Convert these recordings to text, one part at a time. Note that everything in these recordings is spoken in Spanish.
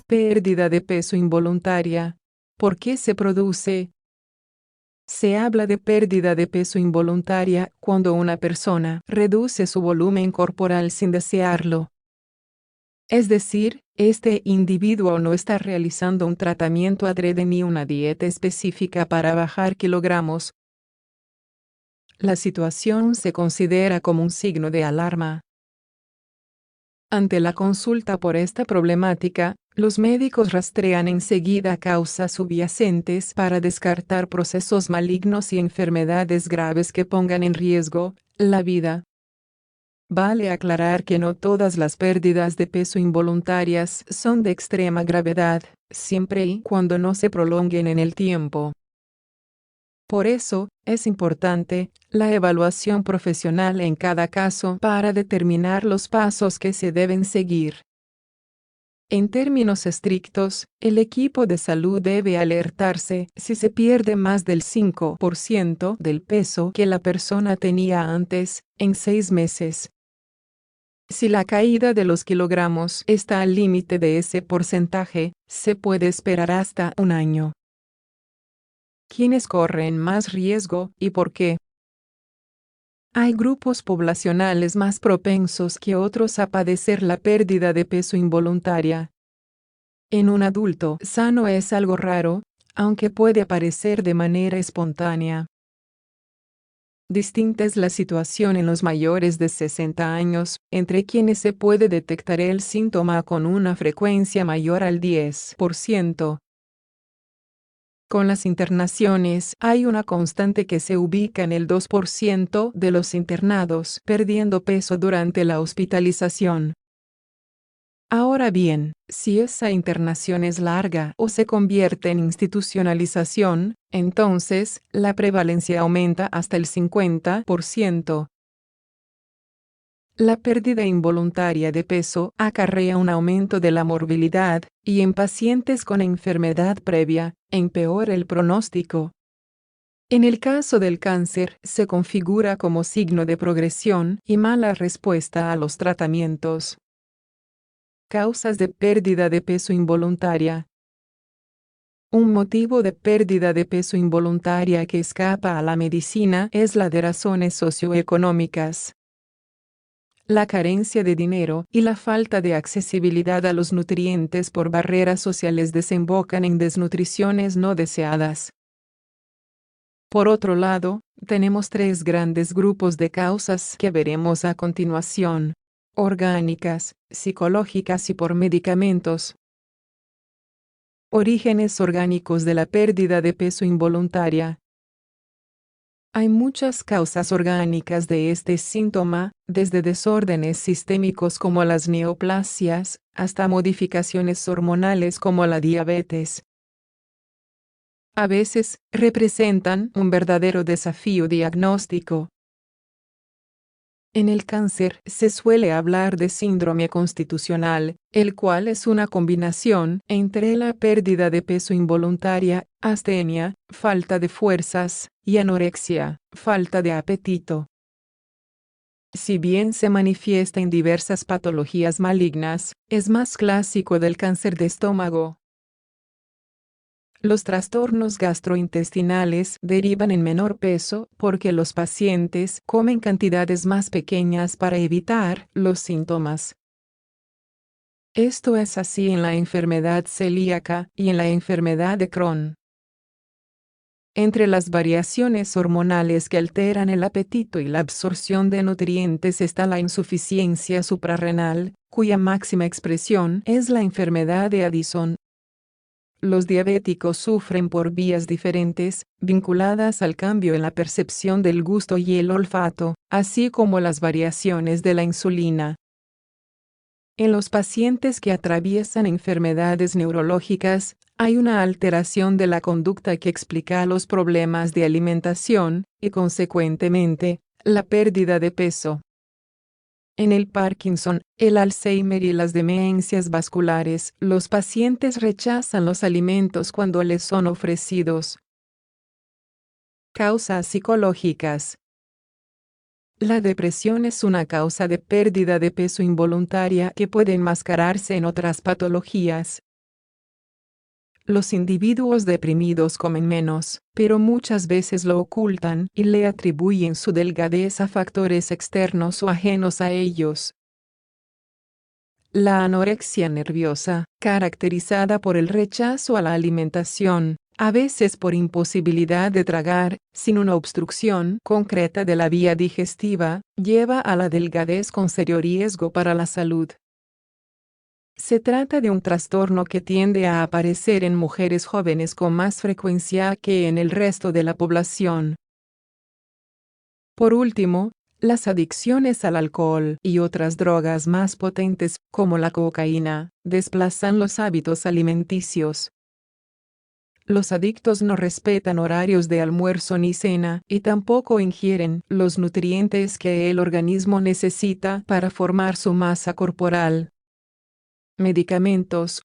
Pérdida de peso involuntaria. ¿Por qué se produce? Se habla de pérdida de peso involuntaria cuando una persona reduce su volumen corporal sin desearlo. Es decir, este individuo no está realizando un tratamiento adrede ni una dieta específica para bajar kilogramos. La situación se considera como un signo de alarma. Ante la consulta por esta problemática, los médicos rastrean enseguida causas subyacentes para descartar procesos malignos y enfermedades graves que pongan en riesgo la vida. Vale aclarar que no todas las pérdidas de peso involuntarias son de extrema gravedad, siempre y cuando no se prolonguen en el tiempo. Por eso, es importante la evaluación profesional en cada caso para determinar los pasos que se deben seguir. En términos estrictos, el equipo de salud debe alertarse si se pierde más del 5% del peso que la persona tenía antes, en 6 meses. Si la caída de los kilogramos está al límite de ese porcentaje, se puede esperar hasta un año. ¿Quiénes corren más riesgo y por qué? Hay grupos poblacionales más propensos que otros a padecer la pérdida de peso involuntaria. En un adulto sano es algo raro, aunque puede aparecer de manera espontánea. Distinta es la situación en los mayores de 60 años, entre quienes se puede detectar el síntoma con una frecuencia mayor al 10%. Con las internaciones hay una constante que se ubica en el 2% de los internados perdiendo peso durante la hospitalización. Ahora bien, si esa internación es larga o se convierte en institucionalización, entonces la prevalencia aumenta hasta el 50%. La pérdida involuntaria de peso acarrea un aumento de la morbilidad, y en pacientes con enfermedad previa, empeora el pronóstico. En el caso del cáncer, se configura como signo de progresión y mala respuesta a los tratamientos. Causas de pérdida de peso involuntaria. Un motivo de pérdida de peso involuntaria que escapa a la medicina es la de razones socioeconómicas. La carencia de dinero y la falta de accesibilidad a los nutrientes por barreras sociales desembocan en desnutriciones no deseadas. Por otro lado, tenemos 3 grandes grupos de causas que veremos a continuación: orgánicas, psicológicas y por medicamentos. Orígenes orgánicos de la pérdida de peso involuntaria. Hay muchas causas orgánicas de este síntoma, desde desórdenes sistémicos como las neoplasias, hasta modificaciones hormonales como la diabetes. A veces, representan un verdadero desafío diagnóstico. En el cáncer se suele hablar de síndrome constitucional, el cual es una combinación entre la pérdida de peso involuntaria, astenia, falta de fuerzas, y anorexia, falta de apetito. Si bien se manifiesta en diversas patologías malignas, es más clásico del cáncer de estómago. Los trastornos gastrointestinales derivan en menor peso porque los pacientes comen cantidades más pequeñas para evitar los síntomas. Esto es así en la enfermedad celíaca y en la enfermedad de Crohn. Entre las variaciones hormonales que alteran el apetito y la absorción de nutrientes está la insuficiencia suprarrenal, cuya máxima expresión es la enfermedad de Addison. Los diabéticos sufren por vías diferentes, vinculadas al cambio en la percepción del gusto y el olfato, así como las variaciones de la insulina. En los pacientes que atraviesan enfermedades neurológicas, hay una alteración de la conducta que explica los problemas de alimentación, y consecuentemente, la pérdida de peso. En el Parkinson, el Alzheimer y las demencias vasculares, los pacientes rechazan los alimentos cuando les son ofrecidos. Causas psicológicas. La depresión es una causa de pérdida de peso involuntaria que puede enmascararse en otras patologías. Los individuos deprimidos comen menos, pero muchas veces lo ocultan y le atribuyen su delgadez a factores externos o ajenos a ellos. La anorexia nerviosa, caracterizada por el rechazo a la alimentación, a veces por imposibilidad de tragar, sin una obstrucción concreta de la vía digestiva, lleva a la delgadez con serio riesgo para la salud. Se trata de un trastorno que tiende a aparecer en mujeres jóvenes con más frecuencia que en el resto de la población. Por último, las adicciones al alcohol y otras drogas más potentes, como la cocaína, desplazan los hábitos alimenticios. Los adictos no respetan horarios de almuerzo ni cena y tampoco ingieren los nutrientes que el organismo necesita para formar su masa corporal. Medicamentos.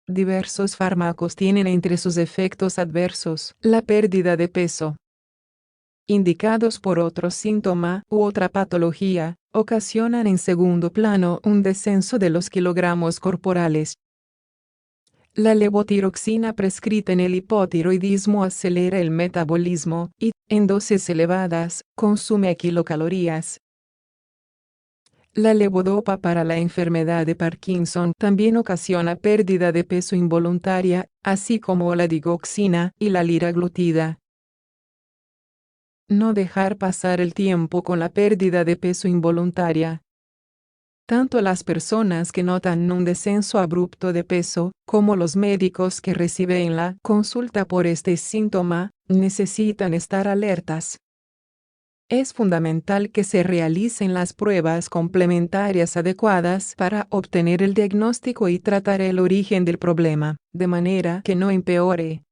Diversos fármacos tienen entre sus efectos adversos la pérdida de peso. Indicados por otro síntoma u otra patología, ocasionan en segundo plano un descenso de los kilogramos corporales. La levotiroxina prescrita en el hipotiroidismo acelera el metabolismo y, en dosis elevadas, consume kilocalorías. La levodopa para la enfermedad de Parkinson también ocasiona pérdida de peso involuntaria, así como la digoxina y la liraglutida. No dejar pasar el tiempo con la pérdida de peso involuntaria. Tanto las personas que notan un descenso abrupto de peso, como los médicos que reciben la consulta por este síntoma, necesitan estar alertas. Es fundamental que se realicen las pruebas complementarias adecuadas para obtener el diagnóstico y tratar el origen del problema, de manera que no empeore.